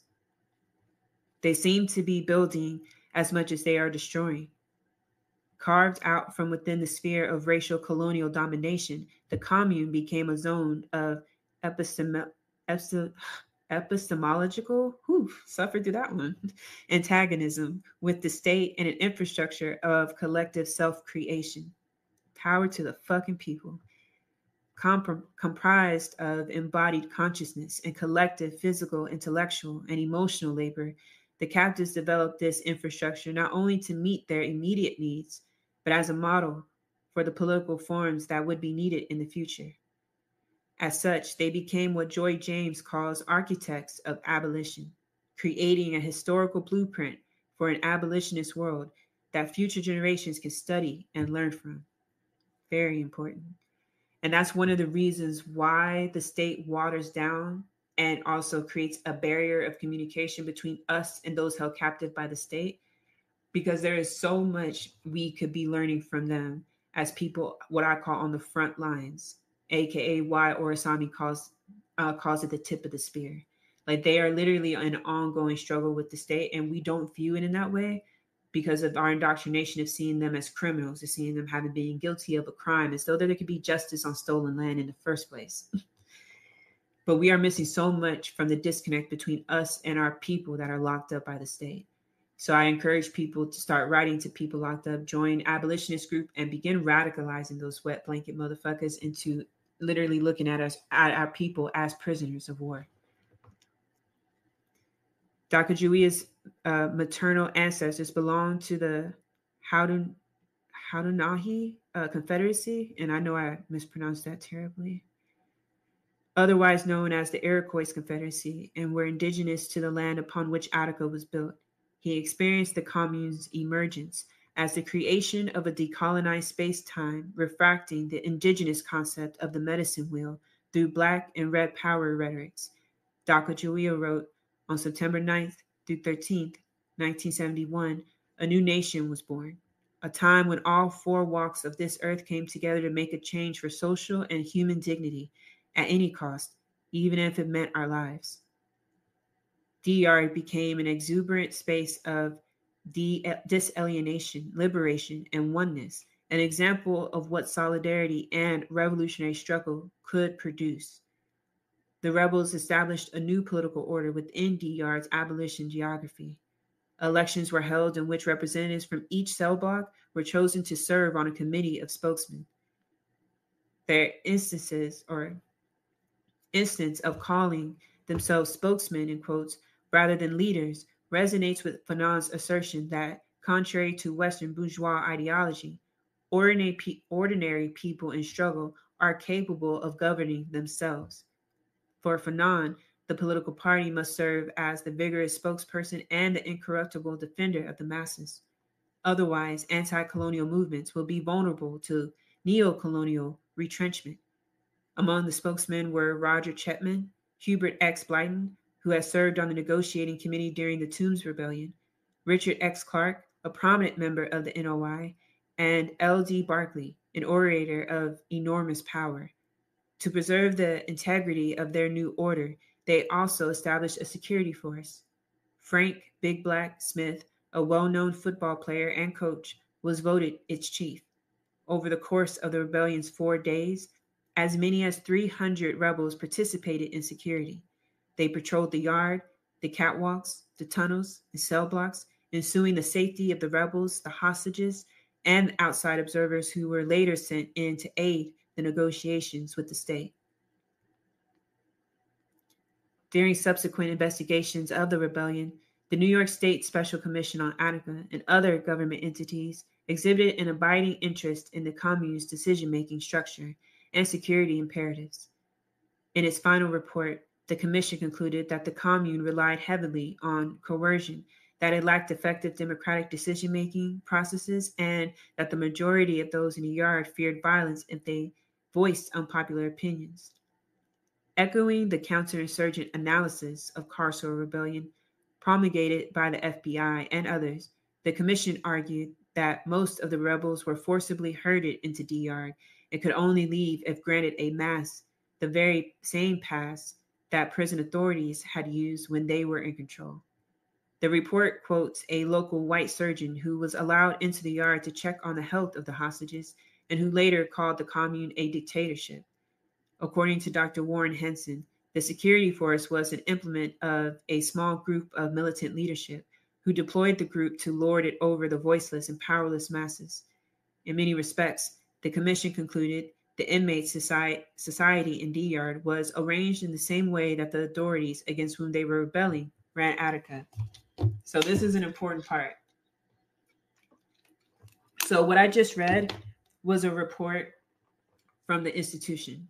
"They seem to be building as much as they are destroying." Carved out from within the sphere of racial colonial domination, the commune became a zone of epistemological, suffered through that one, antagonism with the state and an infrastructure of collective self-creation. Power to the fucking people. Comprised of embodied consciousness and collective physical, intellectual, and emotional labor, the captives developed this infrastructure not only to meet their immediate needs, but as a model for the political forms that would be needed in the future. As such, they became what Joy James calls architects of abolition, creating a historical blueprint for an abolitionist world that future generations can study and learn from. Very important. And that's one of the reasons why the state waters down and also creates a barrier of communication between us and those held captive by the state, because there is so much we could be learning from them as people, what I call on the front lines, aka why Orisanmi calls it the tip of the spear. Like they are literally in an ongoing struggle with the state, and we don't view it in that way because of our indoctrination of seeing them as criminals, of seeing them having been guilty of a crime, as though there could be justice on stolen land in the first place. But we are missing so much from the disconnect between us and our people that are locked up by the state. So I encourage people to start writing to people locked up, join abolitionist group, and begin radicalizing those wet blanket motherfuckers into literally looking at us, at our people as prisoners of war. Dr. Julia's maternal ancestors belonged to the Haudenosaunee Confederacy, and I know I mispronounced that terribly, otherwise known as the Iroquois Confederacy, and were indigenous to the land upon which Attica was built. He experienced the commune's emergence as the creation of a decolonized space-time, refracting the indigenous concept of the medicine wheel through Black and Red Power rhetorics. Dr. Julia wrote, on September 9th through 13th, 1971, a new nation was born, a time when all four walks of this earth came together to make a change for social and human dignity at any cost, even if it meant our lives. DR became an exuberant space of disalienation, liberation, and oneness, an example of what solidarity and revolutionary struggle could produce. The rebels established a new political order within DR's abolition geography. Elections were held in which representatives from each cell block were chosen to serve on a committee of spokesmen. Their instance of calling themselves spokesmen, in quotes, rather than leaders, resonates with Fanon's assertion that, contrary to Western bourgeois ideology, ordinary people in struggle are capable of governing themselves. For Fanon, the political party must serve as the vigorous spokesperson and the incorruptible defender of the masses. Otherwise, anti-colonial movements will be vulnerable to neo-colonial retrenchment. Among the spokesmen were Roger Chapman, Hubert X. Blyton, who had served on the negotiating committee during the Toombs Rebellion, Richard X. Clark, a prominent member of the NOI, and L.D. Barkley, an orator of enormous power. To preserve the integrity of their new order, they also established a security force. Frank Big Black Smith, a well-known football player and coach, was voted its chief. Over the course of the rebellion's 4 days, as many as 300 rebels participated in security. They patrolled the yard, the catwalks, the tunnels, the cell blocks, ensuring the safety of the rebels, the hostages, and outside observers who were later sent in to aid the negotiations with the state. During subsequent investigations of the rebellion, the New York State Special Commission on Attica and other government entities exhibited an abiding interest in the commune's decision-making structure and security imperatives. In its final report, the commission concluded that the commune relied heavily on coercion, that it lacked effective democratic decision-making processes, and that the majority of those in the yard feared violence if they voiced unpopular opinions. Echoing the counterinsurgent analysis of carceral rebellion promulgated by the FBI and others, the commission argued that most of the rebels were forcibly herded into DR and could only leave if granted a pass, the very same pass that prison authorities had used when they were in control. The report quotes a local white surgeon who was allowed into the yard to check on the health of the hostages and who later called the commune a dictatorship. According to Dr. Warren Henson, the security force was an implement of a small group of militant leadership who deployed the group to lord it over the voiceless and powerless masses. In many respects, the commission concluded the inmates' society in D-Yard was arranged in the same way that the authorities against whom they were rebelling ran Attica. So this is an important part. So what I just read was a report from the institution.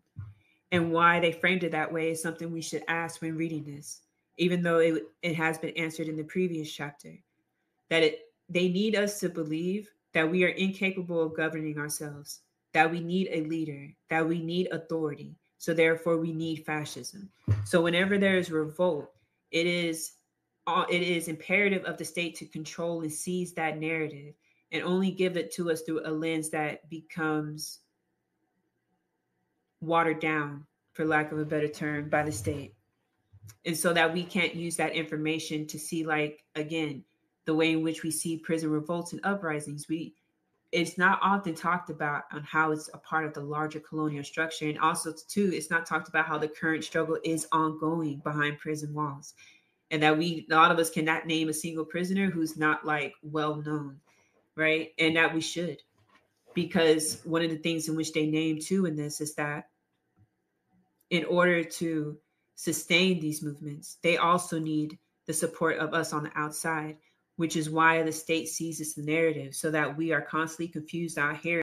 And why they framed it that way is something we should ask when reading this, even though it has been answered in the previous chapter, that they need us to believe that we are incapable of governing ourselves, that we need a leader, that we need authority. So therefore we need fascism. So whenever there is revolt, it is imperative of the state to control and seize that narrative and only give it to us through a lens that becomes watered down, for lack of a better term, by the state. And so that we can't use that information to see, like, again, the way in which we see prison revolts and uprisings. It's not often talked about on how it's a part of the larger colonial structure. And also, too, it's not talked about how the current struggle is ongoing behind prison walls. And that a lot of us cannot name a single prisoner who's not, like, well known, right? And that we should. Because one of the things in which they name, too, in this is that in order to sustain these movements, they also need the support of us on the outside, which is why the state sees this narrative, so that we are constantly confused out here